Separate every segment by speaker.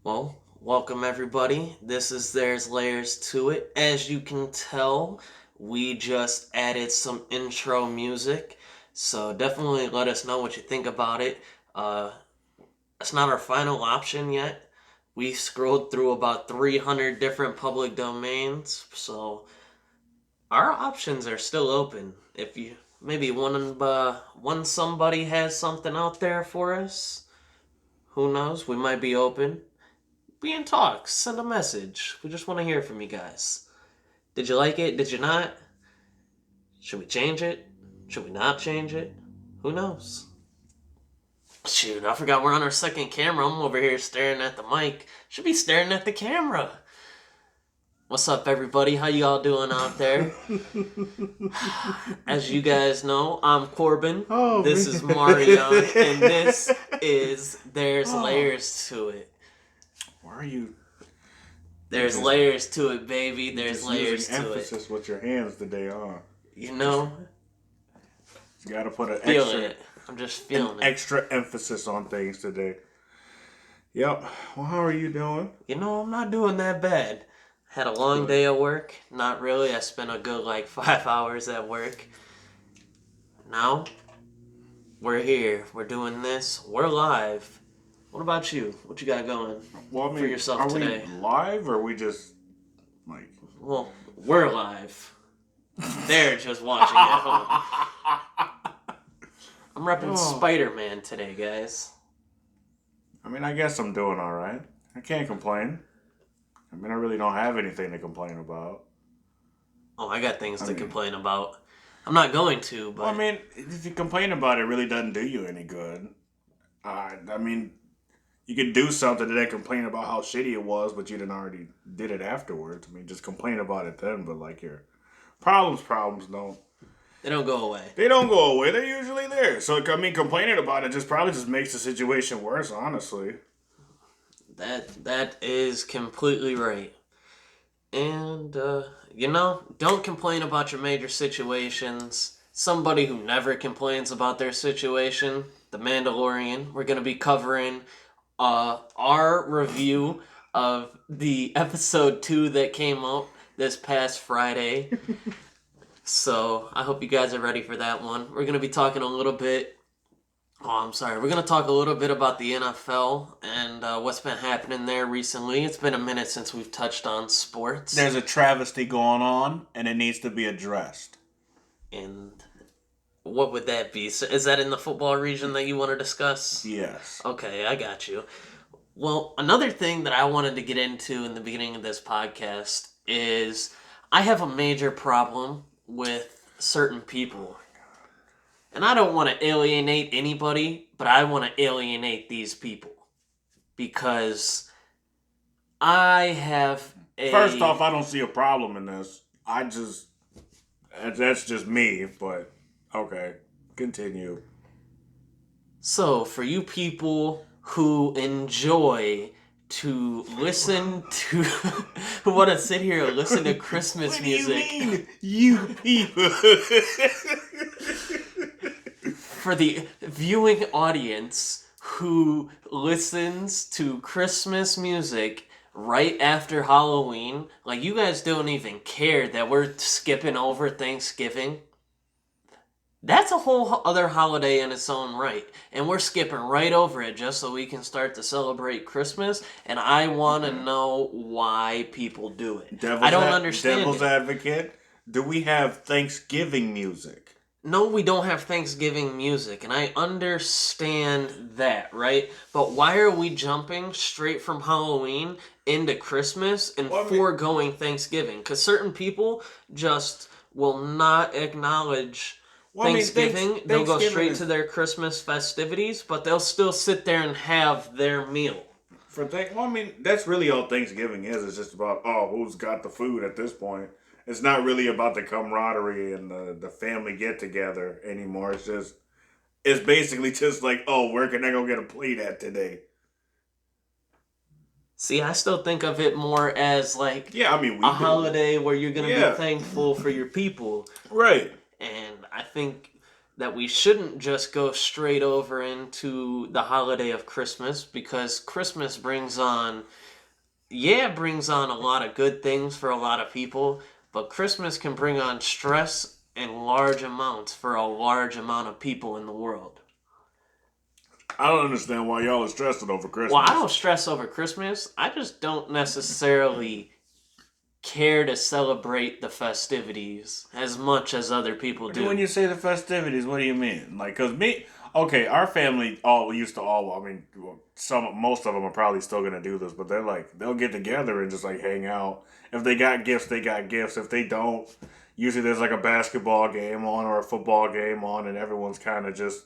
Speaker 1: Well, welcome everybody. This is There's Layers to It. As you can tell, we just added some intro music, so definitely let us know what you think about it. It's not our final option yet. We scrolled through about 300 different public domains, so our options are still open. If you maybe one somebody has something out there for us, who knows? We might be open. Be in talks. Send a message. We just want to hear from you guys. Did you like it? Did you not? Should we change it? Should we not change it? Who knows? Shoot, I forgot we're on our second camera. I'm over here staring at the mic. Should be staring at the camera. What's up, everybody? How you all doing out there? As you guys know, I'm Corbin. This is Mario, and this is There's Layers to It.
Speaker 2: Why are you?
Speaker 1: There's layers to it, baby. There's layers
Speaker 2: to emphasis
Speaker 1: it.
Speaker 2: With your hands today, huh?
Speaker 1: You know,
Speaker 2: you gotta put an
Speaker 1: feeling it. I'm just feeling it.
Speaker 2: Extra emphasis on things today. Yep. Well, how are you doing?
Speaker 1: You know, I'm not doing that bad. Had a long day at work. Not really. I spent a good 5 hours at work. Now, we're here. We're doing this. We're live. What about you? What you got going for yourself today?
Speaker 2: Are we live or are we just like...
Speaker 1: Well, we're live. They're just watching at home. I'm repping Spider-Man today, guys.
Speaker 2: I mean, I guess I'm doing all right. I can't complain. I mean, I really don't have anything to complain about.
Speaker 1: Oh, I got things to complain about. I'm not going to, but...
Speaker 2: Well, I mean, if you complain about it, it really doesn't do you any good. I mean... You could do something and then complain about how shitty it was, but you didn't already did it afterwards. I mean, just complain about it then, but your problems don't.
Speaker 1: They don't go away.
Speaker 2: They don't go away. They're usually there. So, I mean, complaining about it probably just makes the situation worse, honestly.
Speaker 1: That is completely right. And, don't complain about your major situations. Somebody who never complains about their situation, the Mandalorian. We're going to be covering... our review of the episode 2 that came out this past Friday. So I hope you guys are ready for that one. We're going to be talking a little bit... We're going to talk a little bit about the NFL and what's been happening there recently. It's been a minute since we've touched on sports.
Speaker 2: There's a travesty going on, and it needs to be addressed.
Speaker 1: And... what would that be? So is that in the football region that you want to discuss?
Speaker 2: Yes.
Speaker 1: Okay, I got you. Well, another thing that I wanted to get into in the beginning of this podcast is I have a major problem with certain people. And I don't want to alienate anybody, but I want to alienate these people. Because I have a...
Speaker 2: First off, I don't see a problem in this. That's just me, but... Okay, continue.
Speaker 1: So, for you people who enjoy to listen to... who want to sit here and listen to Christmas music...
Speaker 2: What do you mean, you people?
Speaker 1: For the viewing audience who listens to Christmas music right after Halloween, you guys don't even care that we're skipping over Thanksgiving... That's a whole other holiday in its own right. And we're skipping right over it just so we can start to celebrate Christmas. And I want to know why people do it. I don't understand
Speaker 2: Devil's advocate, do we have Thanksgiving music?
Speaker 1: No, we don't have Thanksgiving music. And I understand that, right? But why are we jumping straight from Halloween into Christmas and foregoing Thanksgiving? Because certain people just will not acknowledge... Thanksgiving, they'll go straight to their Christmas festivities, but they'll still sit there and have their meal.
Speaker 2: That's really all Thanksgiving is. It's just about, who's got the food at this point. It's not really about the camaraderie and the family get-together anymore. It's basically just where can I go get a plate at today?
Speaker 1: See, I still think of it more as like
Speaker 2: Yeah, I mean,
Speaker 1: a
Speaker 2: we do.
Speaker 1: holiday where you're gonna be
Speaker 2: Yeah,
Speaker 1: thankful for your people.
Speaker 2: right.
Speaker 1: And I think that we shouldn't just go straight over into the holiday of Christmas, because Christmas brings on a lot of good things for a lot of people, but Christmas can bring on stress in large amounts for a large amount of people in the world.
Speaker 2: I don't understand why y'all are stressing over
Speaker 1: Well, I
Speaker 2: Christmas.
Speaker 1: don't stress over Christmas. I just don't necessarily care to celebrate the festivities as much as other people
Speaker 2: When
Speaker 1: do.
Speaker 2: you say the festivities, what do you mean? Like, cause me, okay, our family all used to all. I mean, most of them are probably still gonna do this, but they're like they'll get together and just like hang out. If they got gifts, they got gifts. If they don't, usually there's like a basketball game on or a football game on, and everyone's kind of just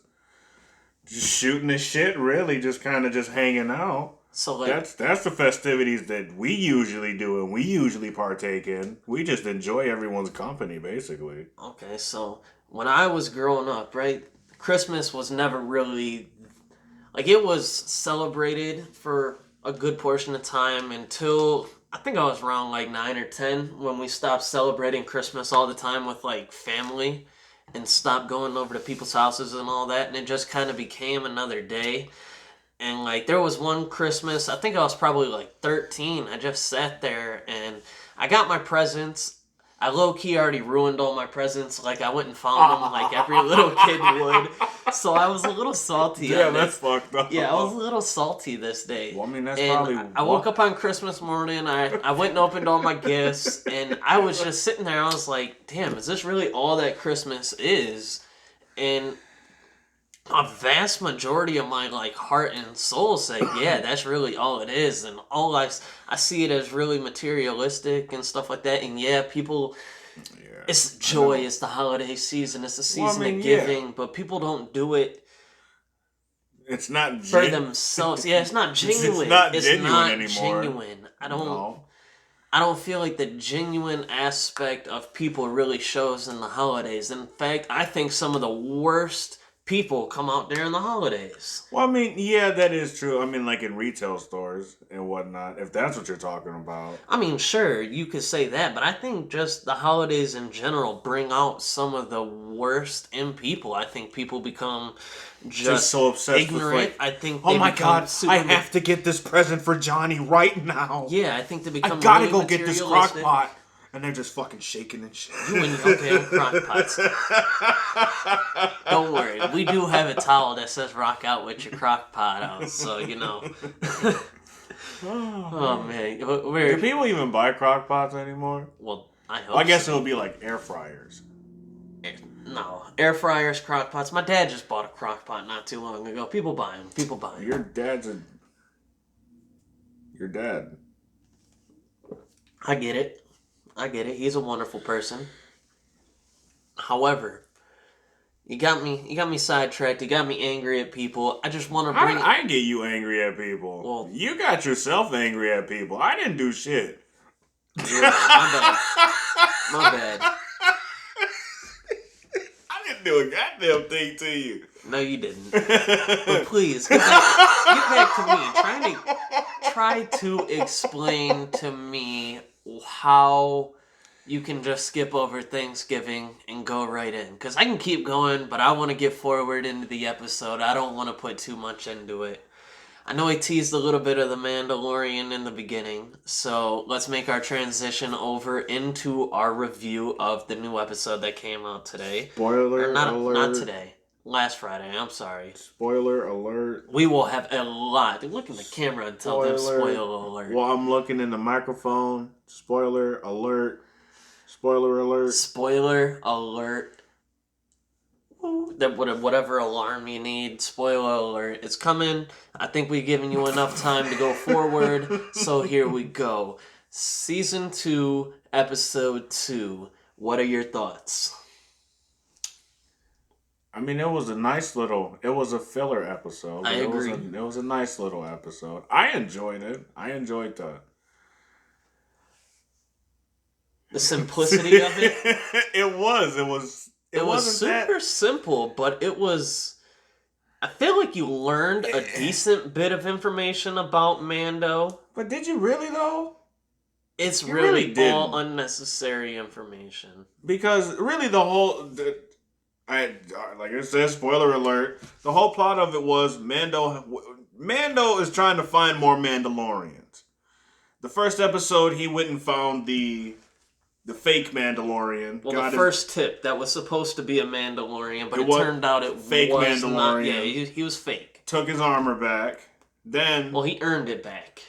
Speaker 2: shooting the shit. Really, just kind of just hanging out.
Speaker 1: So, like,
Speaker 2: That's the festivities that we usually do and we usually partake in. We just enjoy everyone's company, basically.
Speaker 1: okay, so when I was growing up, right, Christmas was never really like, it was celebrated for a good portion of time until I think I was around like 9 or 10 when we stopped celebrating Christmas all the time with like family and stopped going over to people's houses and all that, and it just kind of became another day. And like, there was one Christmas, I think I was probably like 13. I just sat there and I got my presents. I low key already ruined all my presents. Like, I went and found them like every little kid would. So I was a little salty
Speaker 2: Yeah,
Speaker 1: on
Speaker 2: that's
Speaker 1: this.
Speaker 2: fucked up.
Speaker 1: Yeah, I was a little salty this day.
Speaker 2: Well, I mean, that's
Speaker 1: And
Speaker 2: probably
Speaker 1: I woke up on Christmas morning. I went and opened all my gifts. And I was just sitting there. I was like, damn, is this really all that Christmas is? And a vast majority of my like heart and soul say, yeah, that's really all it is. And I see it as really materialistic and stuff like that. And yeah, people,
Speaker 2: Yeah,
Speaker 1: it's
Speaker 2: I
Speaker 1: joy,
Speaker 2: know.
Speaker 1: it's the holiday season, it's the
Speaker 2: Well, I
Speaker 1: season
Speaker 2: mean,
Speaker 1: of
Speaker 2: yeah,
Speaker 1: giving, but people don't do it
Speaker 2: it's not
Speaker 1: for themselves. Yeah, it's not
Speaker 2: it's
Speaker 1: genuine.
Speaker 2: not
Speaker 1: It's
Speaker 2: genuine
Speaker 1: not
Speaker 2: anymore.
Speaker 1: genuine.
Speaker 2: No.
Speaker 1: I don't feel like the genuine aspect of people really shows in the holidays. In fact, I think some of the worst people come out during the holidays.
Speaker 2: Well, I mean, yeah, that is true. I mean, like in retail stores and whatnot, if that's what you're talking about.
Speaker 1: I mean, sure, you could say that, but I think just the holidays in general bring out some of the worst in people. I think people become
Speaker 2: Just
Speaker 1: just
Speaker 2: so obsessed with
Speaker 1: ignorant.
Speaker 2: like,
Speaker 1: I think
Speaker 2: oh
Speaker 1: they
Speaker 2: my
Speaker 1: become
Speaker 2: god, I
Speaker 1: super.
Speaker 2: have to get this present for Johnny right now.
Speaker 1: Yeah, I think they
Speaker 2: I
Speaker 1: become
Speaker 2: gotta
Speaker 1: really
Speaker 2: go get this crock
Speaker 1: materialistic.
Speaker 2: pot. And they're just fucking shaking and shit.
Speaker 1: You and your damn crock pots. Don't worry, we do have a towel that says "rock out with your crock pot out," so you know. Oh man,
Speaker 2: Do people even buy crock pots anymore?
Speaker 1: well, I hope.
Speaker 2: Well, I guess
Speaker 1: so.
Speaker 2: it'll be like air fryers.
Speaker 1: No, air fryers, crock pots. My dad just bought a crock pot not too long ago. People buy them. People buy them.
Speaker 2: Your dad.
Speaker 1: I get it. I get it. He's a wonderful person. However, you got me sidetracked. You got me angry at people. I just want to
Speaker 2: How
Speaker 1: bring.
Speaker 2: did I get you angry at people?
Speaker 1: Well,
Speaker 2: You got yourself angry at people. I didn't do shit.
Speaker 1: you're right. My bad.
Speaker 2: I didn't do a goddamn thing to you.
Speaker 1: No, you didn't. But please get back to me. Try to explain to me how you can just skip over Thanksgiving and go right in. Because I can keep going, but I want to get forward into the episode. I don't want to put too much into it. I know I teased a little bit of the Mandalorian in the beginning, so let's make our transition over into our review of the new episode that came out today.
Speaker 2: Spoiler
Speaker 1: Or not,
Speaker 2: alert.
Speaker 1: not today. Last Friday. I'm sorry.
Speaker 2: Spoiler alert.
Speaker 1: We will have a lot. Look in the camera and tell them spoiler alert.
Speaker 2: Well, I'm looking in the microphone. Spoiler alert. Spoiler alert.
Speaker 1: Spoiler alert. That whatever alarm you need, spoiler alert, it's coming. I think we've given you enough time to go forward, so here we go. Season 2, Episode 2. What are your thoughts?
Speaker 2: I mean, it was a filler episode.
Speaker 1: I agree.
Speaker 2: It was a nice little episode. I enjoyed it. I enjoyed
Speaker 1: The simplicity of it.
Speaker 2: It was. It
Speaker 1: It was
Speaker 2: wasn't
Speaker 1: super simple, but it was. I feel like you learned a decent bit of information about Mando.
Speaker 2: But did you really though?
Speaker 1: It's
Speaker 2: You really
Speaker 1: really all
Speaker 2: didn't.
Speaker 1: unnecessary information.
Speaker 2: Because really like it says, spoiler alert, the whole plot of it was Mando is trying to find more Mandalorians. The first episode, he went and found the fake Mandalorian.
Speaker 1: Well, the first tip, that was supposed to be a Mandalorian, but it turned out it
Speaker 2: fake
Speaker 1: was
Speaker 2: Mandalorian.
Speaker 1: not. Yeah, he was fake.
Speaker 2: Took his armor back. Then...
Speaker 1: Well, he earned it back.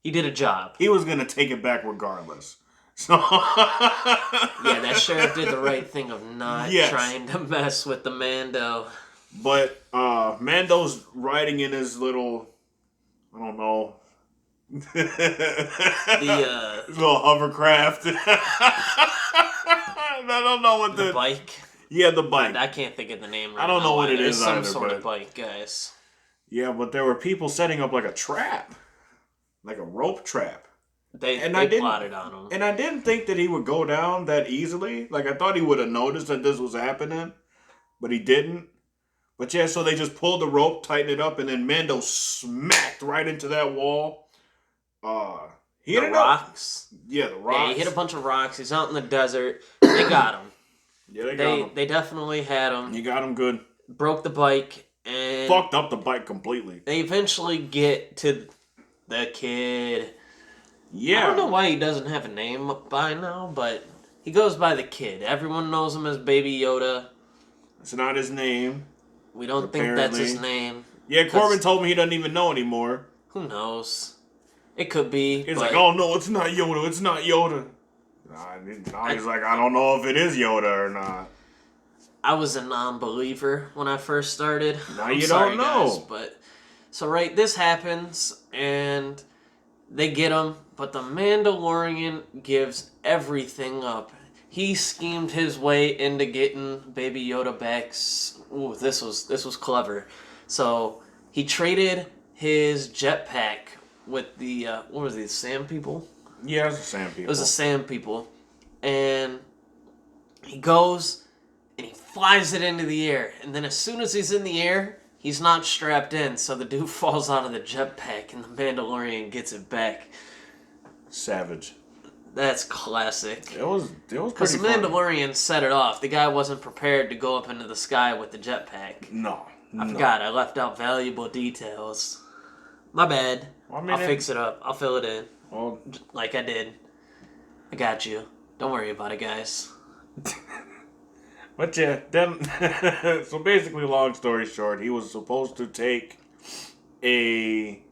Speaker 1: He did a job.
Speaker 2: He was going to take it back regardless. So...
Speaker 1: yeah, that sheriff did the right thing of not trying to mess with the Mando.
Speaker 2: But Mando's riding in his little... I don't know... his little hovercraft. I don't know what
Speaker 1: the bike.
Speaker 2: Yeah, the bike.
Speaker 1: I can't think of the name right now.
Speaker 2: I don't know what it is either.
Speaker 1: Some sort of bike, guys.
Speaker 2: Yeah, but there were people setting up like a trap. Like a rope trap.
Speaker 1: They plotted on him.
Speaker 2: And I didn't think that he would go down that easily. Like, I thought he would have noticed that this was happening. But he didn't. But yeah, so they just pulled the rope, tightened it up, and then Mando smacked right into that wall. He hit
Speaker 1: the rocks.
Speaker 2: Yeah, the rocks.
Speaker 1: Yeah, he hit a bunch of rocks. He's out in the desert. They got him.
Speaker 2: Yeah, they got him.
Speaker 1: They definitely had him.
Speaker 2: You got him good.
Speaker 1: Broke the bike and...
Speaker 2: fucked up the bike completely.
Speaker 1: They eventually get to the kid.
Speaker 2: Yeah.
Speaker 1: I don't know why he doesn't have a name by now, but he goes by the kid. Everyone knows him as Baby Yoda.
Speaker 2: It's not his name.
Speaker 1: We don't think that's his name.
Speaker 2: Yeah, Corbin told me he doesn't even know anymore.
Speaker 1: Who knows? It could be.
Speaker 2: He's like, oh no, it's not Yoda. It's not Yoda. Now he's like, I don't know if it is Yoda or not.
Speaker 1: I was a non-believer when I first started.
Speaker 2: Now you don't know.
Speaker 1: Guys, but so this happens and they get him, but the Mandalorian gives everything up. He schemed his way into getting Baby Yoda back. Ooh, this was clever. So he traded his jetpack with the what was it, Sand People?
Speaker 2: Yeah, it was the Sand People.
Speaker 1: It was the Sand People, and he goes and he flies it into the air, and then as soon as he's in the air, he's not strapped in, so the dude falls out of the jetpack, and the Mandalorian gets it back.
Speaker 2: Savage.
Speaker 1: That's classic.
Speaker 2: It was
Speaker 1: because the Mandalorian set it off. The guy wasn't prepared to go up into the sky with the jetpack.
Speaker 2: No.
Speaker 1: I forgot. I left out valuable details. My bad. Well, I'll fix it up. I'll fill it in.
Speaker 2: Well,
Speaker 1: like I did. I got you. Don't worry about it, guys.
Speaker 2: But yeah, then so basically, long story short, he was supposed to take he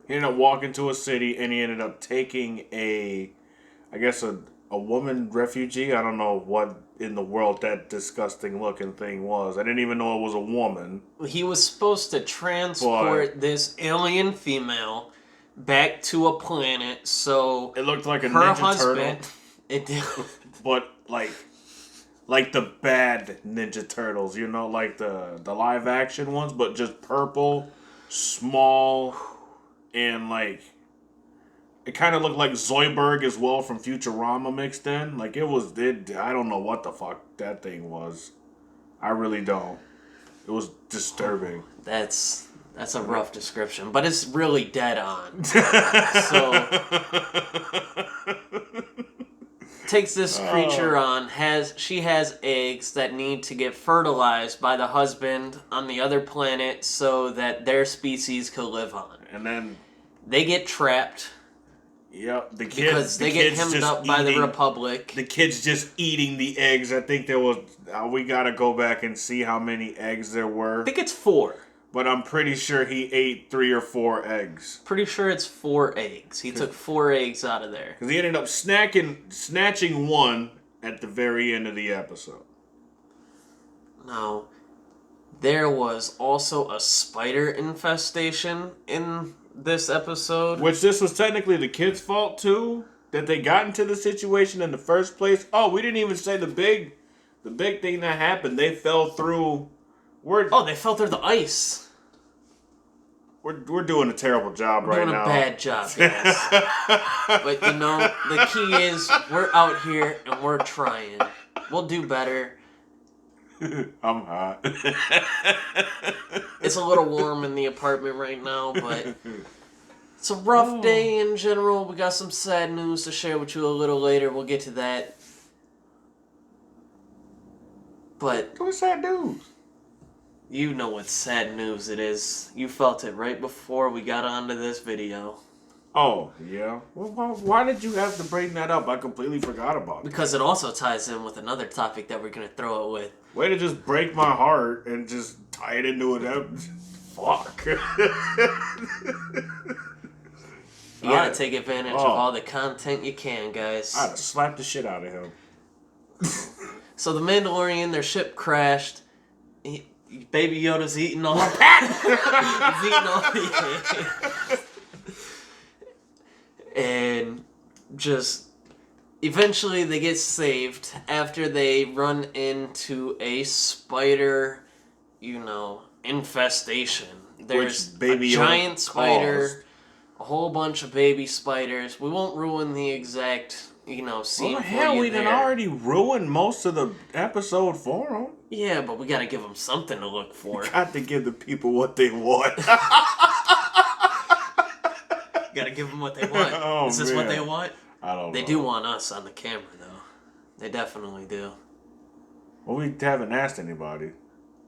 Speaker 2: ended up walking to a city, and he ended up taking a woman refugee. I don't know what in the world that disgusting looking thing was. I didn't even know it was a woman.
Speaker 1: He was supposed to transport this alien female back to a planet, so
Speaker 2: it looked like a
Speaker 1: her
Speaker 2: Ninja
Speaker 1: husband.
Speaker 2: Turtle.
Speaker 1: It did,
Speaker 2: but like the bad Ninja Turtles, you know, like the live action ones, but just purple, small, and like it kind of looked like Zoidberg as well from Futurama mixed in. Like I don't know what the fuck that thing was. I really don't. It was disturbing.
Speaker 1: That's a rough description, but it's really dead on. So takes this creature on. She has eggs that need to get fertilized by the husband on the other planet so that their species could live on.
Speaker 2: And then
Speaker 1: they get trapped.
Speaker 2: Yep,
Speaker 1: because they get hemmed up by the Republic.
Speaker 2: The kid's just eating the eggs. I think there was. We gotta go back and see how many eggs there were.
Speaker 1: I think it's 4.
Speaker 2: But I'm pretty sure he ate 3 or 4 eggs.
Speaker 1: Pretty sure it's 4 eggs. He took 4 eggs out of there.
Speaker 2: Because he ended up snatching one at the very end of the episode.
Speaker 1: Now, there was also a spider infestation in this episode.
Speaker 2: Which this was technically the kid's fault too, that they got into the situation in the first place. Oh, we didn't even say the big thing that happened. They fell through.
Speaker 1: They fell through the ice.
Speaker 2: We're doing a terrible job right now.
Speaker 1: Doing a bad job, guys. But you know, the key is we're out here and we're trying. We'll do better.
Speaker 2: I'm hot.
Speaker 1: It's a little warm in the apartment right now, but it's a rough day in general. We got some sad news to share with you a little later. We'll get to that. But
Speaker 2: what's sad news?
Speaker 1: You know what sad news it is. You felt it right before we got onto this video.
Speaker 2: Oh, yeah? Well, why did you have to bring that up? I completely forgot about it.
Speaker 1: Because it also ties in with another topic that we're going to throw it with.
Speaker 2: Way to just break my heart and just tie it into it. Fuck.
Speaker 1: You gotta take advantage of all the content you can, guys.
Speaker 2: I'd have slapped the shit out of him.
Speaker 1: So the Mandalorian, their ship crashed. Baby Yoda's eating all that. He's eating all the... And just eventually they get saved after they run into a spider, infestation. There's a giant spider, a whole bunch of baby spiders. We won't ruin the exact, scene
Speaker 2: well,
Speaker 1: for
Speaker 2: hell,
Speaker 1: you
Speaker 2: we
Speaker 1: there.
Speaker 2: done already ruined most of the episode for them.
Speaker 1: Yeah, but we gotta give them something to look for.
Speaker 2: Got to give the people what they want.
Speaker 1: Gotta give them what they want.
Speaker 2: Oh,
Speaker 1: Is this what they want?
Speaker 2: I don't know.
Speaker 1: They do want us on the camera, though. They definitely do.
Speaker 2: Well, we haven't asked anybody.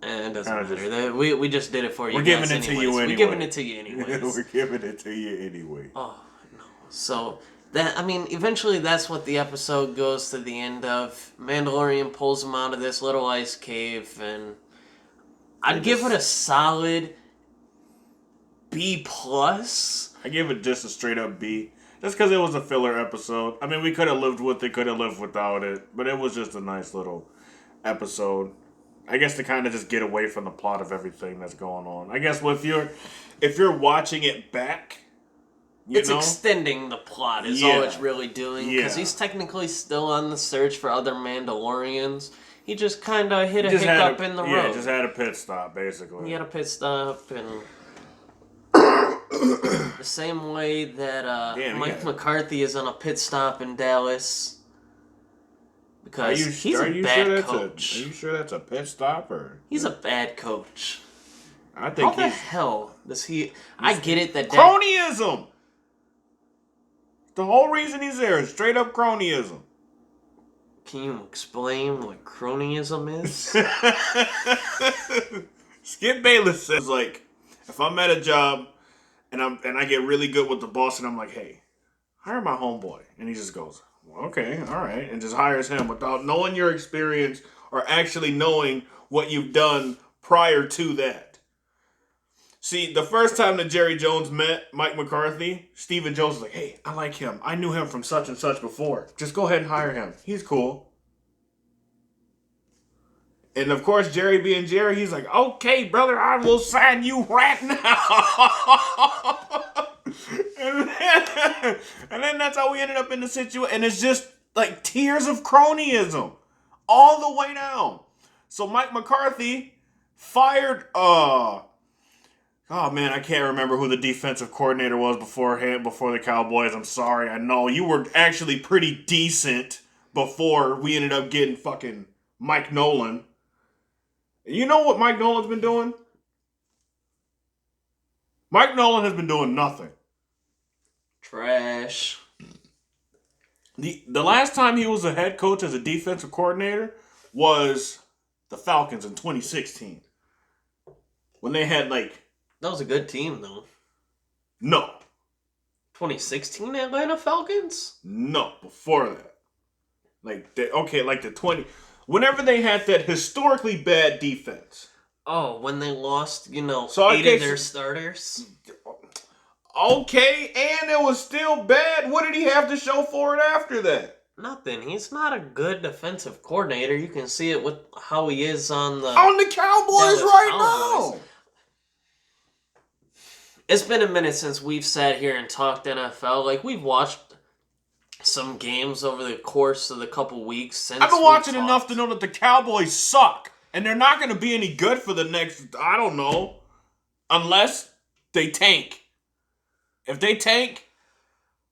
Speaker 1: It doesn't matter. We just did it for you.
Speaker 2: We're
Speaker 1: guys
Speaker 2: giving it to you anyway.
Speaker 1: We're giving it to you anyways.
Speaker 2: We're giving it to you anyway.
Speaker 1: Oh, no. So, eventually that's what the episode goes to the end of. Mandalorian pulls him out of this little ice cave, and I'd give it a solid B+.
Speaker 2: I give it just a straight up B. Just because it was a filler episode. I mean, we could have lived with it, could have lived without it. But it was just a nice little episode. I guess to kind of just get away from the plot of everything that's going on. I guess if you're watching it back,
Speaker 1: it's extending the plot is all it's really doing. Because he's technically still on the search for other Mandalorians. He just kind of hit a hiccup in the road.
Speaker 2: Yeah, just had a pit stop, basically.
Speaker 1: He had a pit stop, and the same way that Mike McCarthy is on a pit stop in Dallas. Because he's a bad coach.
Speaker 2: Are you sure that's a pit stop? Or
Speaker 1: he's a bad coach.
Speaker 2: I think
Speaker 1: How the hell does he... I get it that...
Speaker 2: Cronyism! The whole reason he's there is straight up cronyism.
Speaker 1: Can you explain what cronyism is?
Speaker 2: Skip Bayless says, like, if I'm at a job and I get really good with the boss and I'm like, hey, hire my homeboy. And he just goes, well, okay, all right. And just hires him without knowing your experience or actually knowing what you've done prior to that. See, the first time that Jerry Jones met Mike McCarthy, Stephen Jones was like, hey, I like him. I knew him from such and such before. Just go ahead and hire him. He's cool. And of course, Jerry being Jerry, he's like, okay, brother, I will sign you right now. and then that's how we ended up in the situation. And it's just like tears of cronyism all the way down. So Mike McCarthy fired, oh man, I can't remember who the defensive coordinator was before the Cowboys. I'm sorry. I know you were actually pretty decent before we ended up getting fucking Mike Nolan. You know what Mike Nolan's been doing? Mike Nolan has been doing nothing.
Speaker 1: Trash.
Speaker 2: The last time he was a head coach as a defensive coordinator was the Falcons in 2016. When they had like...
Speaker 1: That was a good team, though.
Speaker 2: No.
Speaker 1: 2016 Atlanta Falcons?
Speaker 2: No, before that. Whenever they had that historically bad defense.
Speaker 1: Oh, when they lost, 8 of their starters?
Speaker 2: Okay, and it was still bad. What did he have to show for it after that?
Speaker 1: Nothing. He's not a good defensive coordinator. You can see it with how he is on the
Speaker 2: Cowboys right now.
Speaker 1: It's been a minute since we've sat here and talked NFL. Like, we've watched some games over the course of the couple weeks since
Speaker 2: I've been watching enough to know that the Cowboys suck. And they're not going to be any good for the next, I don't know, unless they tank. If they tank,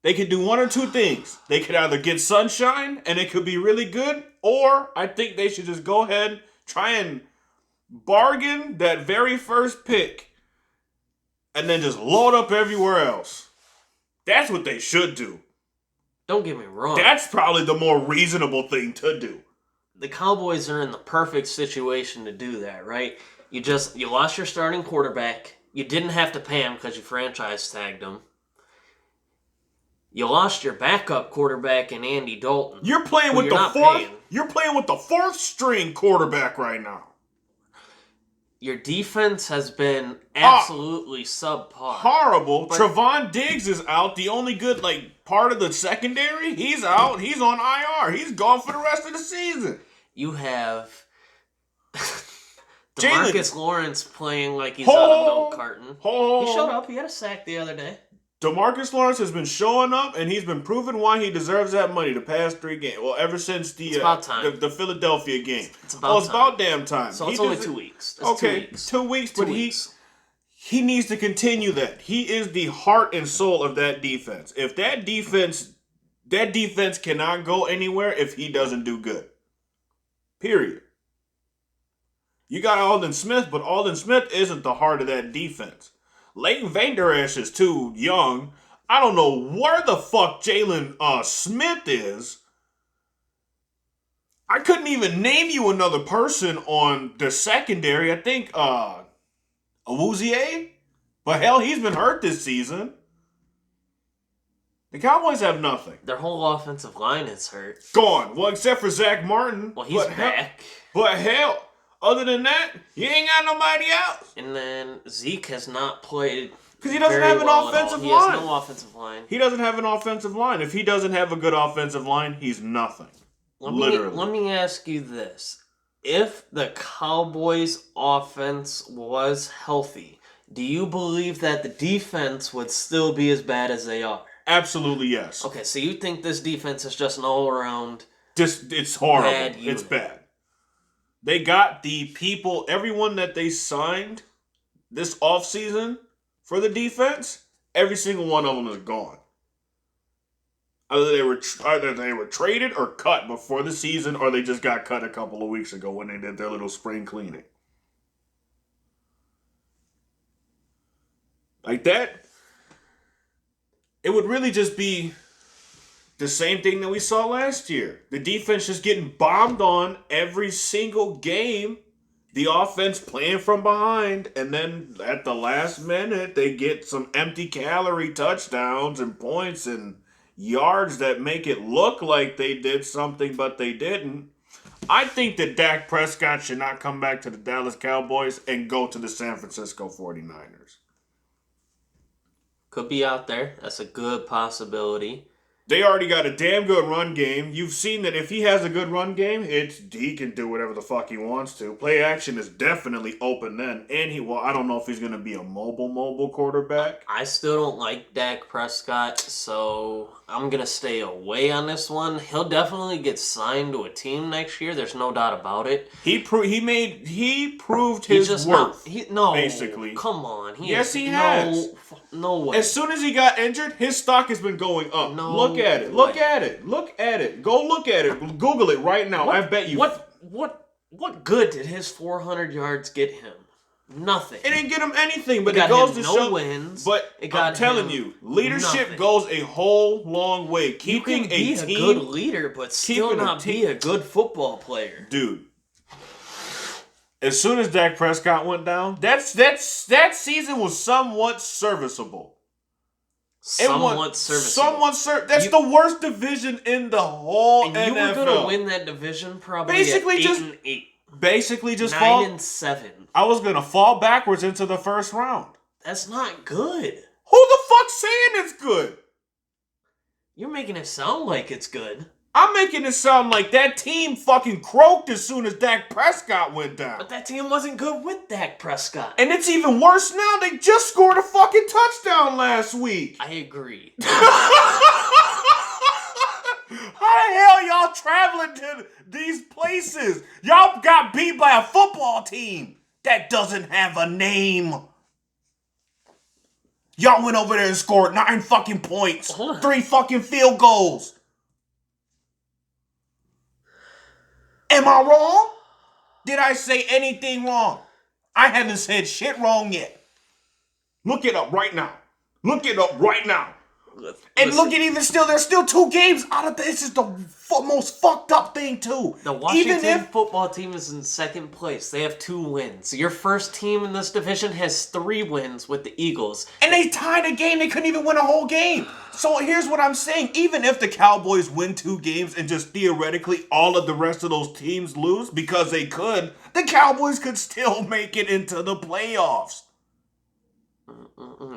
Speaker 2: they could do one or two things. They could either get sunshine, and it could be really good, or I think they should just go ahead, Try and bargain that very first pick and then just load up everywhere else. That's what they should do.
Speaker 1: Don't get me wrong.
Speaker 2: That's probably the more reasonable thing to do.
Speaker 1: The Cowboys are in the perfect situation to do that, right? You lost your starting quarterback. You didn't have to pay him because you franchise tagged him. You lost your backup quarterback in Andy Dalton.
Speaker 2: You're playing with the fourth. You're playing with the fourth string quarterback right now.
Speaker 1: Your defense has been absolutely subpar.
Speaker 2: Horrible. Trevon Diggs is out. The only good part of the secondary, he's out. He's on IR. He's gone for the rest of the season.
Speaker 1: You have DeMarcus Lawrence playing like he's on a milk carton. He showed up. He had a sack the other day.
Speaker 2: DeMarcus Lawrence has been showing up, and he's been proving why he deserves that money the past 3 games. Well, ever since the Philadelphia game.
Speaker 1: It's about
Speaker 2: damn time.
Speaker 1: So it's only 2 weeks. That's
Speaker 2: okay, 2 weeks, but he needs to continue that. He is the heart and soul of that defense. If that defense cannot go anywhere if he doesn't do good. Period. You got Aldon Smith, but Aldon Smith isn't the heart of that defense. Leighton Vander Esch is too young. I don't know where the fuck Jalen Smith is. I couldn't even name you another person on the secondary. I think Awuzie? But hell, he's been hurt this season. The Cowboys have nothing.
Speaker 1: Their whole offensive line is hurt.
Speaker 2: Gone. Well, except for Zach Martin.
Speaker 1: Well, he's back.
Speaker 2: But hell... Other than that, you ain't got nobody else.
Speaker 1: And then Zeke has not played
Speaker 2: because he doesn't have an offensive line.
Speaker 1: He has no offensive line.
Speaker 2: He doesn't have an offensive line. If he doesn't have a good offensive line, he's nothing. Literally.
Speaker 1: Let me ask you this. If the Cowboys' offense was healthy, do you believe that the defense would still be as bad as they are?
Speaker 2: Absolutely, yes.
Speaker 1: Okay, so you think this defense is just an all-around
Speaker 2: it's horrible.
Speaker 1: Bad unit.
Speaker 2: It's bad. They got the people, everyone that they signed this offseason for the defense, every single one of them is gone. Either they were traded or cut before the season, or they just got cut a couple of weeks ago when they did their little spring cleaning. Like that, it would really just be the same thing that we saw last year. The defense just getting bombed on every single game. The offense playing from behind. And then at the last minute, they get some empty calorie touchdowns and points and yards that make it look like they did something, but they didn't. I think that Dak Prescott should not come back to the Dallas Cowboys and go to the San Francisco 49ers.
Speaker 1: Could be out there. That's a good possibility.
Speaker 2: They already got a damn good run game. You've seen that if he has a good run game, he can do whatever the fuck he wants to. Play action is definitely open then. And I don't know if he's going to be a mobile quarterback.
Speaker 1: I still don't like Dak Prescott, so I'm going to stay away on this one. He'll definitely get signed to a team next year. There's no doubt about it.
Speaker 2: He proved his worth. Basically.
Speaker 1: Come on.
Speaker 2: He has.
Speaker 1: No way.
Speaker 2: As soon as he got injured, his stock has been going up. Look at it. Look at it. Go look at it. Google it right now. I bet you.
Speaker 1: What good did his 400 yards get him? Nothing.
Speaker 2: It didn't get him anything, but
Speaker 1: it
Speaker 2: goes to show.
Speaker 1: Wins.
Speaker 2: But I'm telling you, leadership goes a whole long way. Keeping
Speaker 1: you can be a good leader, but still not be a good football player,
Speaker 2: dude. As soon as Dak Prescott went down, that season was somewhat serviceable. That's the worst division in the whole NFL.
Speaker 1: And you were going to win that division probably
Speaker 2: basically
Speaker 1: at 8-8.
Speaker 2: Basically just
Speaker 1: 9-7.
Speaker 2: I was going to fall backwards into the first round.
Speaker 1: That's not good.
Speaker 2: Who the fuck's saying it's good?
Speaker 1: You're making it sound like it's good.
Speaker 2: I'm making it sound like that team fucking croaked as soon as Dak Prescott went down.
Speaker 1: But that team wasn't good with Dak Prescott.
Speaker 2: And it's even worse now. They just scored a fucking touchdown last week.
Speaker 1: I agree.
Speaker 2: How the hell y'all traveling to these places? Y'all got beat by a football team that doesn't have a name. Y'all went over there and scored 9 fucking points. 3 fucking field goals. Am I wrong? Did I say anything wrong? I haven't said shit wrong yet. Look it up right now. Look it up right now. And look at even still, there's still 2 games out of this. Is the most fucked up thing too.
Speaker 1: The Washington football team is in second place. They have 2 wins. Your first team in this division has 3 wins with the Eagles.
Speaker 2: And they tied a game. They couldn't even win a whole game. So here's what I'm saying. Even if the Cowboys win 2 games and just theoretically all of the rest of those teams lose because they could, the Cowboys could still make it into the playoffs.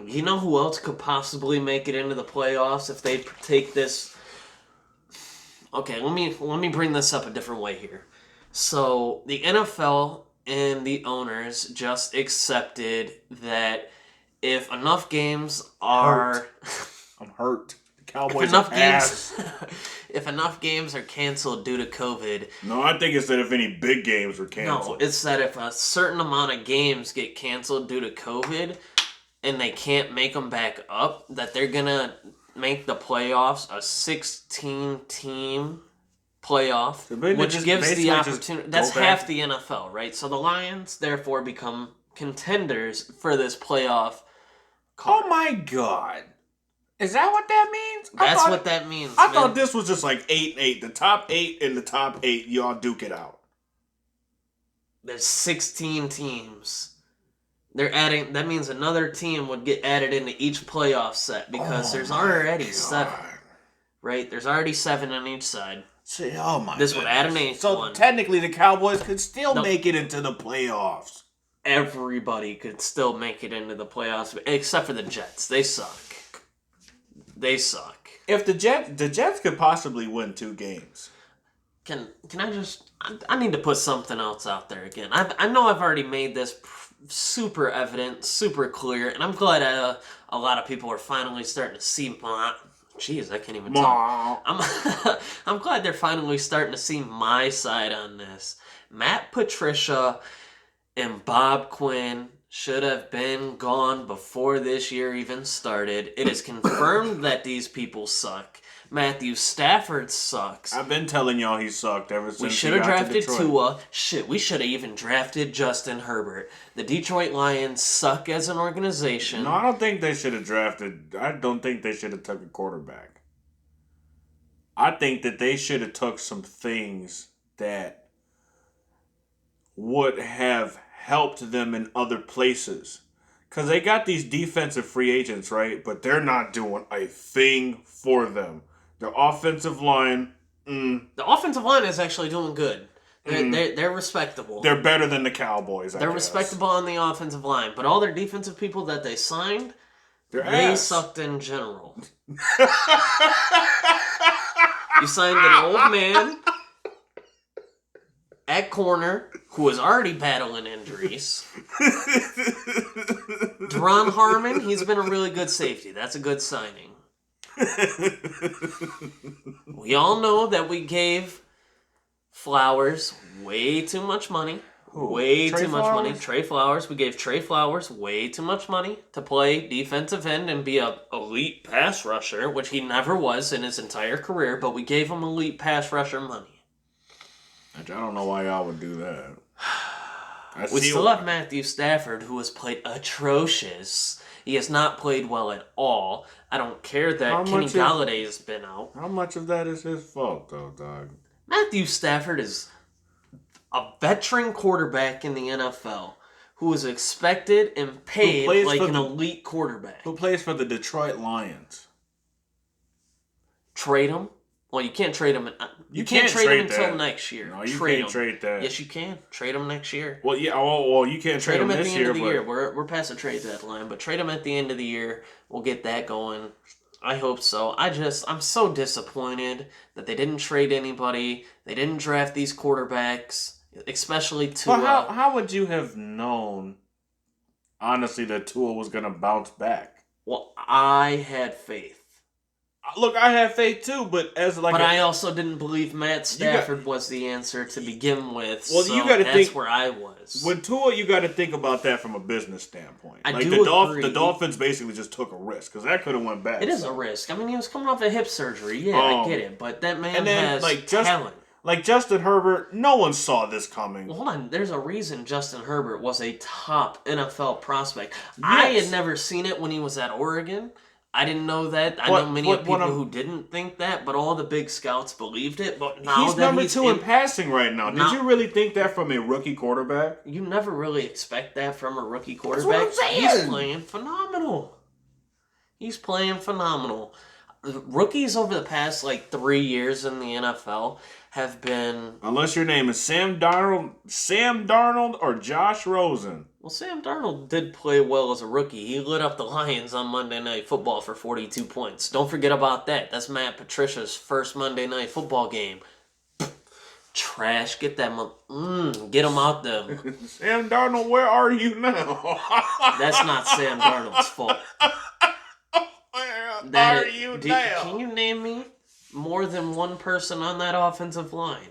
Speaker 1: You know who else could possibly make it into the playoffs if they take this? Okay, let me bring this up a different way here. So the NFL and the owners just accepted that if enough games are
Speaker 2: I'm hurt. The Cowboys are ass.
Speaker 1: If enough games are canceled due to COVID.
Speaker 2: No, I think it's that if any big games were canceled.
Speaker 1: No, it's that if a certain amount of games get canceled due to COVID and they can't make them back up, that they're going to make the playoffs a 16-team playoff, which gives the opportunity. That's half the NFL, right? So the Lions, therefore, become contenders for this playoff card.
Speaker 2: Oh my God. Is that what that means?
Speaker 1: That's what that means.
Speaker 2: I thought this was just like 8-8. The top 8 and the top 8, y'all duke it out.
Speaker 1: There's 16 teams. They're adding. That means another team would get added into each playoff set because there's already 7. Right? There's already 7 on each side.
Speaker 2: See,
Speaker 1: this would add an 8th one.
Speaker 2: So technically, the Cowboys could still make it into the playoffs.
Speaker 1: Everybody could still make it into the playoffs, except for the Jets. They suck. They suck.
Speaker 2: If the Jets could possibly win 2 games.
Speaker 1: Can I just? I need to put something else out there again. I know I've already made this super evident, super clear, and I'm glad a lot of people are finally starting to see my. Jeez, I can't even talk. I'm glad they're finally starting to see my side on this. Matt Patricia and Bob Quinn should have been gone before this year even started. It is confirmed that these people suck. Matthew Stafford sucks.
Speaker 2: I've been telling y'all he sucked ever since
Speaker 1: we should have drafted Tua. Shit, we should have even drafted Justin Herbert. The Detroit Lions suck as an organization.
Speaker 2: No, I don't think they should have drafted. I don't think they should have took a quarterback. I think that they should have took some things that would have helped them in other places. Because they got these defensive free agents, right? But they're not doing a thing for them. Their offensive line...
Speaker 1: The offensive line is actually doing good. They're respectable.
Speaker 2: They're better than the Cowboys,
Speaker 1: They're respectable on the offensive line. But all their defensive people that they signed, they sucked in general. You signed an old man at corner who was already battling injuries. Deron Harmon, he's been a really good safety. That's a good signing. We all know that we gave Flowers way too much money. Trey Flowers. We gave Trey Flowers way too much money to play defensive end and be an elite pass rusher, which he never was in his entire career, but we gave him elite pass rusher money.
Speaker 2: I don't know why y'all would do that.
Speaker 1: We still have Matthew Stafford, who has played atrocious. He has not played well at all. I don't care that Kenny Galladay has been out.
Speaker 2: How much of that is his fault, though, dog?
Speaker 1: Matthew Stafford is a veteran quarterback in the NFL who is expected and paid like an elite quarterback.
Speaker 2: Who plays for the Detroit Lions?
Speaker 1: Trade him? Well, you can't trade him. You can't trade him until next year.
Speaker 2: No, you can't trade that.
Speaker 1: Yes, you can. Trade him next year.
Speaker 2: Well, yeah. Well, you can't trade him
Speaker 1: at
Speaker 2: this
Speaker 1: the end of the
Speaker 2: year.
Speaker 1: year. We're past the trade deadline, but trade him at the end of the year. We'll get that going. I hope so. I'm so disappointed that they didn't trade anybody. They didn't draft these quarterbacks, especially Tua.
Speaker 2: Well, how would you have known, honestly, that Tua was going to bounce back?
Speaker 1: Well, I had faith.
Speaker 2: Look, I had faith too, but
Speaker 1: I also didn't believe Matt Stafford was the answer to begin with.
Speaker 2: Well,
Speaker 1: so
Speaker 2: you got to think
Speaker 1: that's where I was.
Speaker 2: With Tua, you got to think about that from a business standpoint.
Speaker 1: I do agree.
Speaker 2: The Dolphins basically just took a risk because that could have went bad.
Speaker 1: It is a risk. I mean, he was coming off a hip surgery. Yeah, I get it, but that man has talent.
Speaker 2: Like Justin Herbert, no one saw this coming.
Speaker 1: Well, hold on. There's a reason Justin Herbert was a top NFL prospect. I had
Speaker 2: Yes.
Speaker 1: never seen it when he was at Oregon. I didn't know that. I know
Speaker 2: But
Speaker 1: many of people who didn't think that, but all the big scouts believed it. But now
Speaker 2: he's
Speaker 1: that
Speaker 2: number 2 in passing right now. Did you really think that from a rookie quarterback?
Speaker 1: You never really expect that from a rookie quarterback.
Speaker 2: That's what I'm saying.
Speaker 1: He's playing phenomenal. He's playing phenomenal. Rookies over the past 3 years in the NFL have been.
Speaker 2: Unless your name is Sam Darnold or Josh Rosen.
Speaker 1: Well, Sam Darnold did play well as a rookie. He lit up the Lions on Monday Night Football for 42 points. Don't forget about that. That's Matt Patricia's first Monday Night Football game. Trash. Get that get him out there.
Speaker 2: Sam Darnold, where are you now?
Speaker 1: That's not Sam Darnold's fault.
Speaker 2: Where are you now?
Speaker 1: Can you name me more than one person on that offensive line?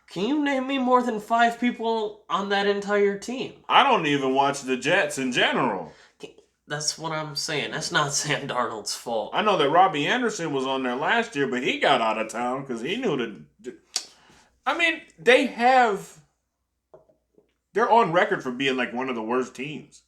Speaker 1: Can you name me more than 5 people on that entire team?
Speaker 2: I don't even watch the Jets in general.
Speaker 1: That's what I'm saying. That's not Sam Darnold's fault.
Speaker 2: I know that Robbie Anderson was on there last year, but he got out of town because he knew that. I mean, they're on record for being one of the worst teams.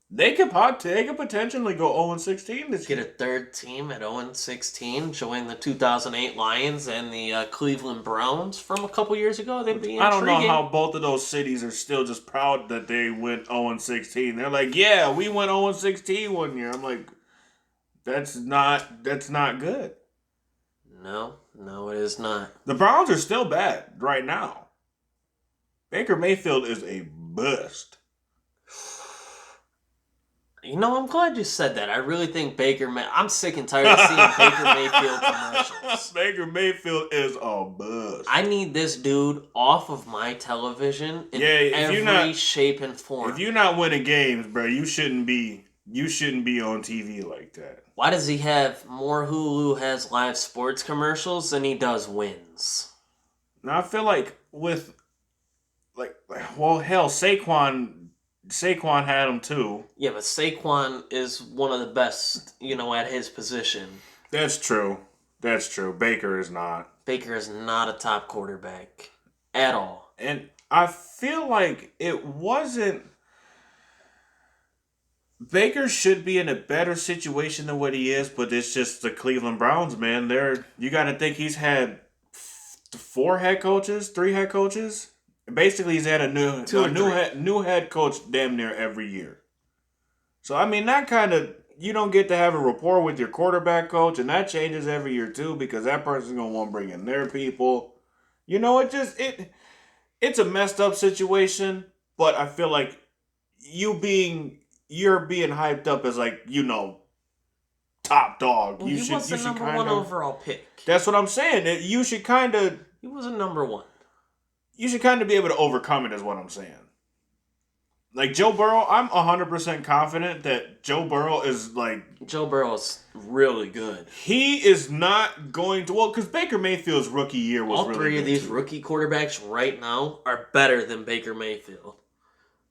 Speaker 2: They could potentially go 0-16 this year.
Speaker 1: Get a third team at 0-16, join the 2008 Lions and the Cleveland Browns from a couple years ago. They'd be intriguing.
Speaker 2: I don't know how both of those cities are still just proud that they went 0-16. They're like, yeah, we went 0-16 one year. I'm like, that's not good.
Speaker 1: No, it is not.
Speaker 2: The Browns are still bad right now. Baker Mayfield is a bust.
Speaker 1: I'm glad you said that. I really think I'm sick and tired of seeing Baker Mayfield commercials.
Speaker 2: Baker Mayfield is a bust.
Speaker 1: I need this dude off of my television in every shape and form.
Speaker 2: If you're not winning games, bro, you shouldn't be on TV like that.
Speaker 1: Why does he have more Hulu has live sports commercials than he does wins?
Speaker 2: Now I feel like hell, Saquon had him too.
Speaker 1: Yeah, but Saquon is one of the best, at his position.
Speaker 2: That's true. Baker is not.
Speaker 1: Baker is not a top quarterback at all.
Speaker 2: And I feel like it wasn't. Baker should be in a better situation than what he is, but it's just the Cleveland Browns, man. You got to think he's had 3 head coaches. Basically, he's had a new head coach damn near every year. So, I mean, that kind of, you don't get to have a rapport with your quarterback coach, and that changes every year, too, because that person's going to want to bring in their people. It's a messed up situation, but I feel like you're being hyped up as, top dog.
Speaker 1: Well, he was the number 1 overall pick.
Speaker 2: That's what I'm saying. You should kind of...
Speaker 1: He was a number 1.
Speaker 2: You should kind of be able to overcome it, is what I'm saying. Like Joe Burrow, I'm 100% confident that Joe Burrow is
Speaker 1: Joe Burrow's really good.
Speaker 2: He is not going to... Well, because Baker Mayfield's rookie year was
Speaker 1: all
Speaker 2: really
Speaker 1: three
Speaker 2: good
Speaker 1: of these
Speaker 2: too.
Speaker 1: rookie quarterbacks right now are better than Baker Mayfield.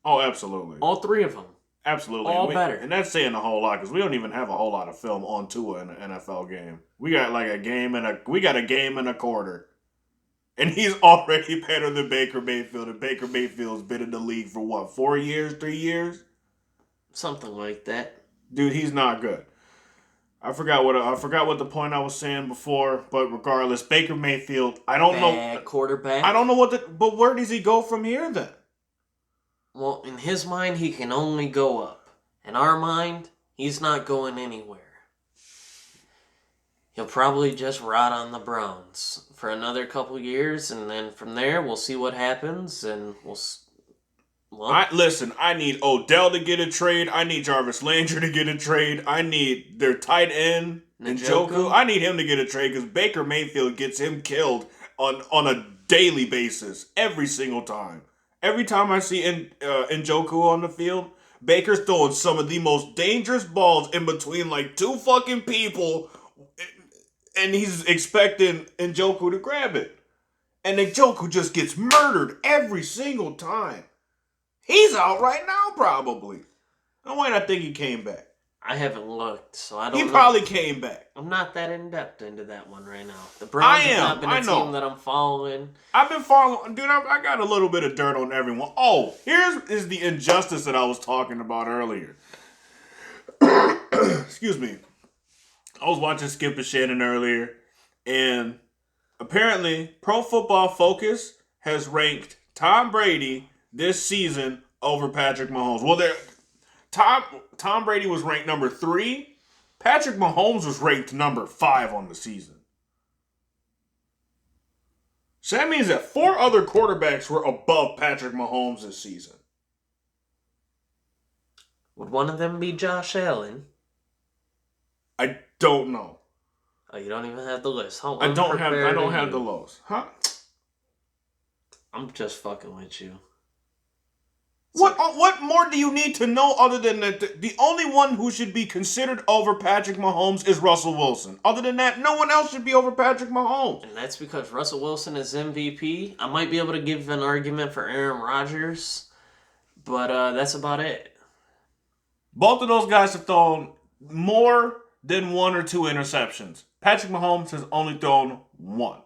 Speaker 2: Oh, absolutely.
Speaker 1: All 3 of them.
Speaker 2: Absolutely.
Speaker 1: All better.
Speaker 2: And that's saying a whole lot because we don't even have a whole lot of film on Tua in an NFL game. We got a game and a quarter. And he's already better than Baker Mayfield. And Baker Mayfield's been in the league for what, 4 years, 3 years?
Speaker 1: Something like that.
Speaker 2: Dude, he's not good. I forgot what the point I was saying before, but regardless, Baker Mayfield, I don't know.
Speaker 1: Bad quarterback.
Speaker 2: I don't know but where does he go from here then?
Speaker 1: Well, in his mind, he can only go up. In our mind, he's not going anywhere. He'll probably just rot on the Browns for another couple years, and then from there, we'll see what happens, and
Speaker 2: Listen, I need Odell to get a trade. I need Jarvis Landry to get a trade. I need their tight end, Njoku. I need him to get a trade because Baker Mayfield gets him killed on a daily basis, every single time. Every time I see Njoku on the field, Baker's throwing some of the most dangerous balls in between 2 fucking people, and he's expecting Njoku to grab it. And Njoku just gets murdered every single time. He's out right now, probably. No way I think he came back.
Speaker 1: I haven't looked, so I don't
Speaker 2: He
Speaker 1: know.
Speaker 2: probably came back.
Speaker 1: I'm not that in depth into that one right now. The
Speaker 2: I
Speaker 1: Browns have
Speaker 2: am.
Speaker 1: not been
Speaker 2: I
Speaker 1: a
Speaker 2: know.
Speaker 1: team that I'm following.
Speaker 2: I've been following, dude. I got a little bit of dirt on everyone. Oh, is the injustice that I was talking about earlier. Excuse me. I was watching Skip and Shannon earlier, and apparently, Pro Football Focus has ranked Tom Brady this season over Patrick Mahomes. Well, Tom Brady was ranked number 3. Patrick Mahomes was ranked number 5 on the season. So that means that 4 other quarterbacks were above Patrick Mahomes this season.
Speaker 1: Would one of them be Josh Allen?
Speaker 2: I don't know.
Speaker 1: Oh, you don't even have the list. How
Speaker 2: I don't have
Speaker 1: unprepared
Speaker 2: the
Speaker 1: are you?
Speaker 2: lows. Huh?
Speaker 1: I'm just fucking with you.
Speaker 2: What more do you need to know other than that the only one who should be considered over Patrick Mahomes is Russell Wilson? Other than that, no one else should be over Patrick Mahomes.
Speaker 1: And that's because Russell Wilson is MVP. I might be able to give an argument for Aaron Rodgers, but that's about it.
Speaker 2: Both of those guys have thrown more than 1 or 2 interceptions. Patrick Mahomes has only thrown 1.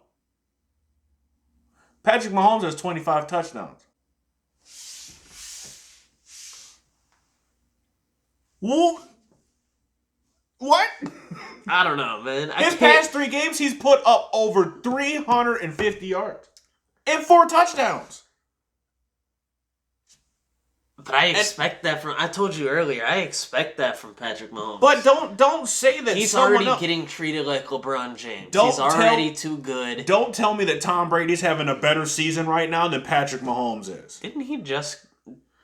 Speaker 2: Patrick Mahomes has 25 touchdowns. What?
Speaker 1: I don't know, man.
Speaker 2: His past 3 games, he's put up over 350 yards and 4 touchdowns.
Speaker 1: But I expect that from. I told you earlier. I expect that from Patrick Mahomes.
Speaker 2: But don't say that
Speaker 1: he's
Speaker 2: someone
Speaker 1: already getting treated like LeBron James.
Speaker 2: Don't
Speaker 1: he's already too good.
Speaker 2: Don't tell me that Tom Brady's having a better season right now than Patrick Mahomes is.
Speaker 1: Didn't he just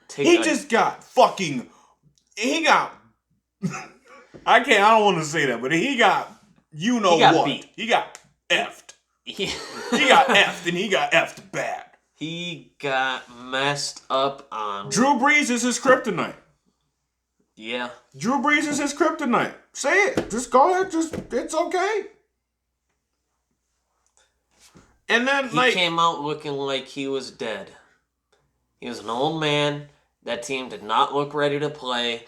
Speaker 1: take?
Speaker 2: He just got fucking. He got. I don't want to say that, but he got. You know what?
Speaker 1: Beat.
Speaker 2: He got effed.
Speaker 1: He
Speaker 2: got effed, and he got effed bad.
Speaker 1: He got messed up on.
Speaker 2: Drew Brees is his kryptonite.
Speaker 1: Yeah.
Speaker 2: Drew Brees is his kryptonite. Say it. Just go ahead. It's okay. And then
Speaker 1: he came out looking like he was dead. He was an old man. That team did not look ready to play.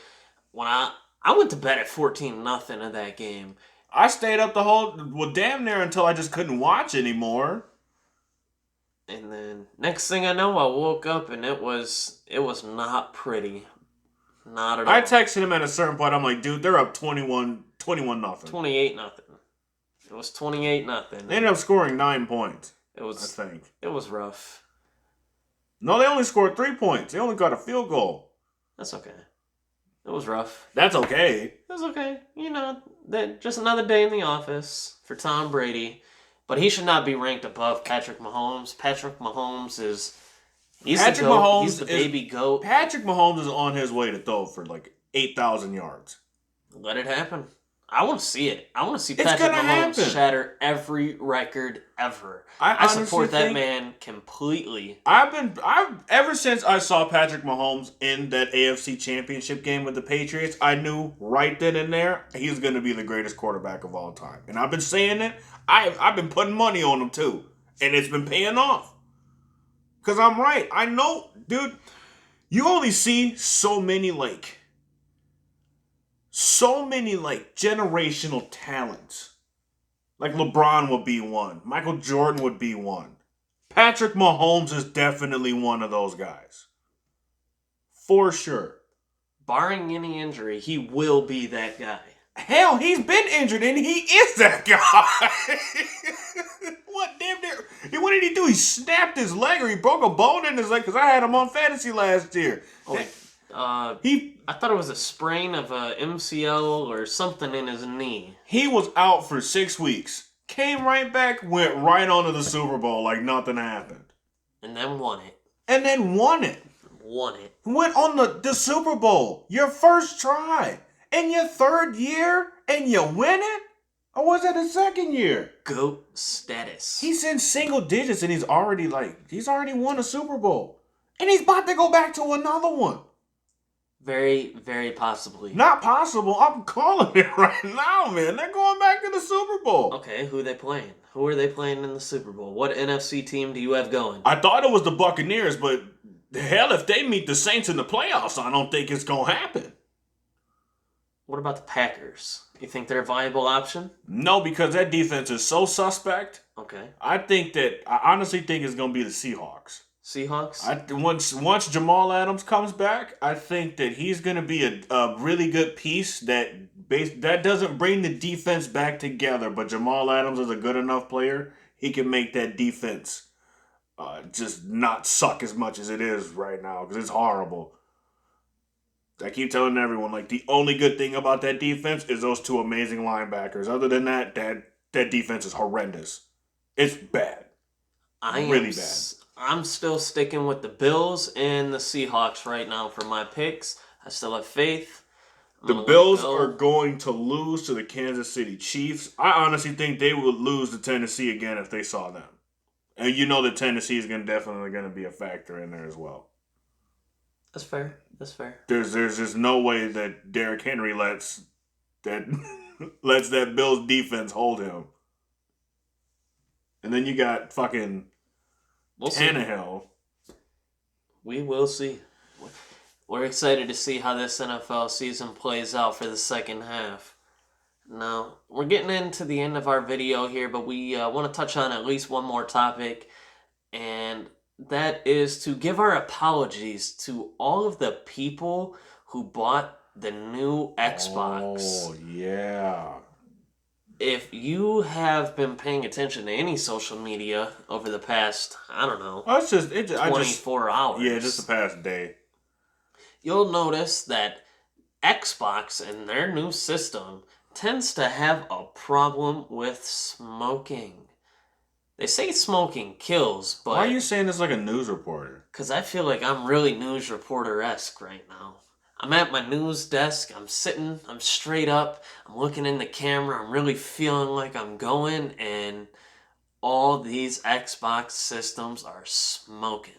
Speaker 1: When I went to bed at 14-0 of that game.
Speaker 2: I stayed up damn near until I just couldn't watch anymore.
Speaker 1: And then next thing I know, I woke up and it was not pretty. Not at all.
Speaker 2: I texted him at a certain point. I'm like, dude, they're up 21-0.
Speaker 1: 28-0. It was 28-0.
Speaker 2: They ended up scoring 9 points.
Speaker 1: I think. It was rough.
Speaker 2: No, they only scored 3 points. They only got a field goal.
Speaker 1: That's okay. It was rough.
Speaker 2: That's okay.
Speaker 1: It was okay. You know, just another day in the office for Tom Brady. But he should not be ranked above Patrick Mahomes. Patrick Mahomes is... He's the baby goat.
Speaker 2: Patrick Mahomes is on his way to throw for like 8,000 yards.
Speaker 1: Let it happen. I want to see it. I want to see Patrick Mahomes shatter every record ever. I support that man completely.
Speaker 2: I've ever since I saw Patrick Mahomes in that AFC Championship game with the Patriots, I knew right then and there he's going to be the greatest quarterback of all time. And I've been saying it. I've been putting money on him too, and it's been paying off. Because I'm right. I know, dude, you only see so many generational talents. Like LeBron would be one. Michael Jordan would be one. Patrick Mahomes is definitely one of those guys. For sure.
Speaker 1: Barring any injury, he will be that guy.
Speaker 2: Hell, he's been injured and he is that guy. What damn near? What did he do? He snapped his leg or he broke a bone in his leg because I had him on fantasy last year.
Speaker 1: I thought it was a sprain of a MCL or something in his knee.
Speaker 2: He was out for 6 weeks. Came right back, went right on to the Super Bowl like nothing happened.
Speaker 1: And then won it.
Speaker 2: Went on the Super Bowl. Your first try. In your 3rd year, and you win it? Or was it his 2nd year?
Speaker 1: GOAT status.
Speaker 2: He's in single digits, and he's already won a Super Bowl. And he's about to go back to another one.
Speaker 1: Very, very possibly.
Speaker 2: Not possible. I'm calling it right now, man. They're going back to the Super Bowl.
Speaker 1: Okay, who are they playing? Who are they playing in the Super Bowl? What NFC team do you have going?
Speaker 2: I thought it was the Buccaneers, but hell, if they meet the Saints in the playoffs, I don't think it's going to happen.
Speaker 1: What about the Packers? You think they're a viable option?
Speaker 2: No, because that defense is so suspect.
Speaker 1: Okay.
Speaker 2: I honestly think it's going to be the Seahawks.
Speaker 1: Seahawks?
Speaker 2: Once Jamal Adams comes back, I think that he's going to be a really good piece that doesn't bring the defense back together. But Jamal Adams is a good enough player; he can make that defense just not suck as much as it is right now because it's horrible. I keep telling everyone like the only good thing about that defense is those two amazing linebackers. Other than that defense is horrendous. It's bad, really bad.
Speaker 1: I'm still sticking with the Bills and the Seahawks right now for my picks. I still have faith.
Speaker 2: The Bills are going to lose to the Kansas City Chiefs. I honestly think they would lose to Tennessee again if they saw them. And you know that Tennessee is definitely going to be a factor in there as well.
Speaker 1: That's fair. That's fair.
Speaker 2: There's just no way that Derrick Henry lets that Bills defense hold him. And then you got fucking Tannehill.
Speaker 1: We will see. We're excited to see how this NFL season plays out for the second half. Now, we're getting into the end of our video here, but we want to touch on at least one more topic, and that is to give our apologies to all of the people who bought the new Xbox.
Speaker 2: Oh, yeah.
Speaker 1: If you have been paying attention to any social media over the past, I don't know, 24 hours.
Speaker 2: Yeah, just the past day.
Speaker 1: You'll notice that Xbox and their new system tends to have a problem with smoking. They say smoking kills, but...
Speaker 2: Why are you saying this like a news reporter?
Speaker 1: Because I feel like I'm really news reporter-esque right now. I'm at my news desk, I'm sitting, I'm straight up, I'm looking in the camera, I'm really feeling like I'm going, and all these Xbox systems are smoking.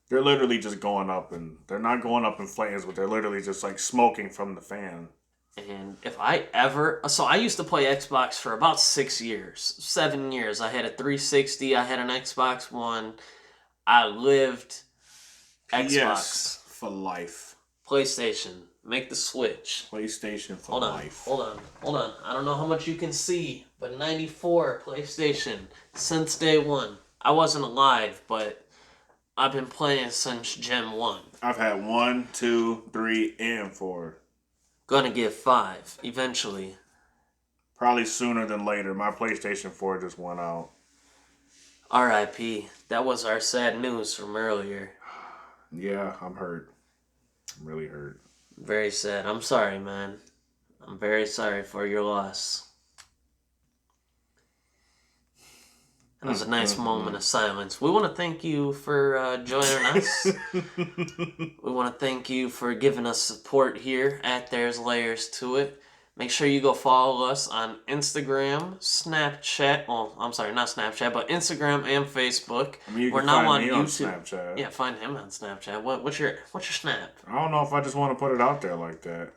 Speaker 2: They're literally just going up, and they're not going up in flames, but they're literally just like smoking from the fan.
Speaker 1: And if I ever... So I used to play Xbox for about 7 years. I had a 360, I had an Xbox One. I lived Xbox.
Speaker 2: For life.
Speaker 1: PlayStation. Make the switch.
Speaker 2: PlayStation for life.
Speaker 1: Hold on. I don't know how much you can see, but 94 PlayStation since day one. I wasn't alive, but I've been playing since Gen 1.
Speaker 2: I've had 1, 2, 3, and 4.
Speaker 1: Gonna get 5 eventually.
Speaker 2: Probably sooner than later. My PlayStation 4 just went out.
Speaker 1: R.I.P. That was our sad news from earlier.
Speaker 2: Yeah, I'm hurt. I'm really hurt.
Speaker 1: Very sad. I'm sorry, man. I'm very sorry for your loss. That was a nice moment of silence. We want to thank you for joining us. We want to thank you for giving us support here at There's Layers to It. Make sure you go follow us on Instagram, Snapchat. Well, I'm sorry, not Snapchat, but Instagram and Facebook.
Speaker 2: I mean,
Speaker 1: We're now on YouTube.
Speaker 2: On Snapchat.
Speaker 1: Yeah, find him on Snapchat. What's your Snap?
Speaker 2: I don't know if I just want to put it out there like that.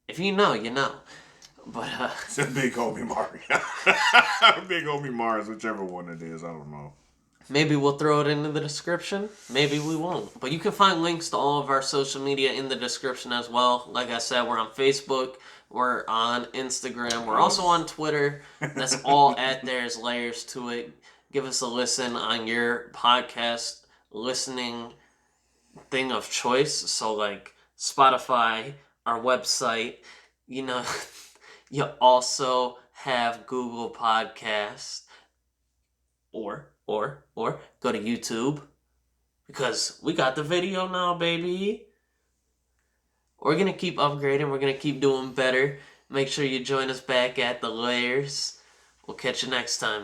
Speaker 1: If you know, you know. But
Speaker 2: it's a Big Homie Mars. Big Homie Mars, whichever one it is, I don't know.
Speaker 1: Maybe we'll throw it into the description. Maybe we won't. But you can find links to all of our social media in the description as well. Like I said, we're on Facebook. We're on Instagram. We're also on Twitter. That's all at There's Layers to It. Give us a listen on your podcast listening thing of choice. So like Spotify, our website, you know... You also have Google Podcasts or go to YouTube because we got the video now, baby. We're going to keep upgrading. We're going to keep doing better. Make sure you join us back at the Layers. We'll catch you next time.